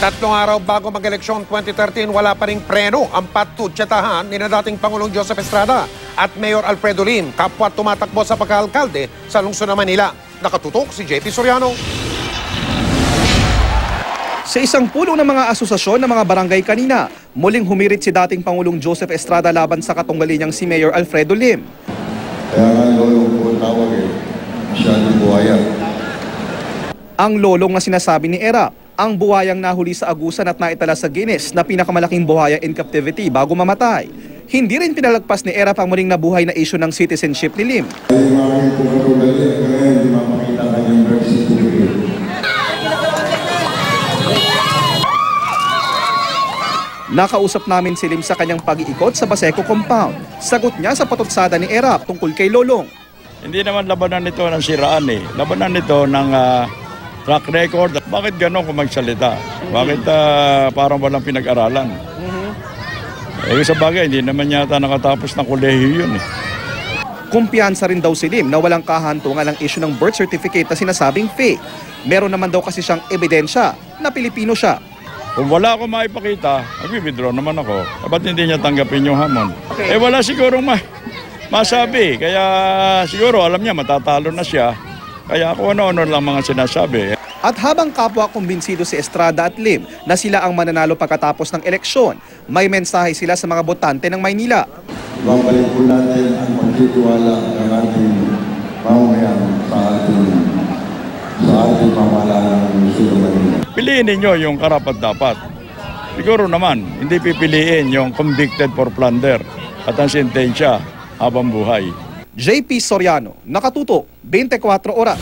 Tatlong araw bago mag-eleksyon 2013, wala pa ring preno ang patutsyatahan ni na dating Pangulong Joseph Estrada at Mayor Alfredo Lim, kapwa tumatakbo sa pagka-alkalde sa lungsod ng Manila. Nakatutok si JP Soriano. Sa isang pulong ng mga asosasyon ng mga barangay kanina, muling humirit si dating Pangulong Joseph Estrada laban sa katunggali niyang si Mayor Alfredo Lim. Kaya nga lolong po tawag masyadong buhaya. Ang lolong na sinasabi ni Erap, ang buhayang nahuli sa agusan at naitala sa Guinness na pinakamalaking buhaya in captivity bago mamatay. Hindi rin pinalagpas ni Erap ang muling nabuhay na issue ng citizenship ni Lim. Yung mga kong katulad kaya hindi mapakita kanyang birth certificate. Nakausap namin si Lim sa kanyang pag-iikot sa Baseco compound. Sagot niya sa patutsada ni Erap tungkol kay Lolong. Hindi naman labanan nito ng siraan eh. Labanan nito ng track record. Bakit gano'n kung magsalita? Bakit parang walang pinag-aralan? Sa bagay, hindi naman yata nakatapos ng kolehiyo yun eh. Kumpiyansa rin daw si Lim na walang kahantungan ang issue ng birth certificate na sinasabing fake. Meron naman daw kasi siyang ebidensya na Pilipino siya. Kung wala akong maipakita, mag-withdraw naman ako. Ba't hindi niya tanggapin yung hamon? Okay. Wala sigurong masabi. Kaya siguro alam niya matatalo na siya. Kaya kung ano-ano lang mga sinasabi. At habang kapwa kumbinsido si Estrada at Lim na sila ang mananalo pagkatapos ng eleksyon, may mensahe sila sa mga botante ng Maynila. Babalik po natin ang pagtitiwala ng ating mamamayan sa ating pamahalaan ng lungsod ng Manila. Piliin ninyo yung karapat-dapat. Siguro naman, hindi pipiliin yung convicted for plunder at ang sentensya habang buhay. JP Soriano, nakatutok, 24 oras.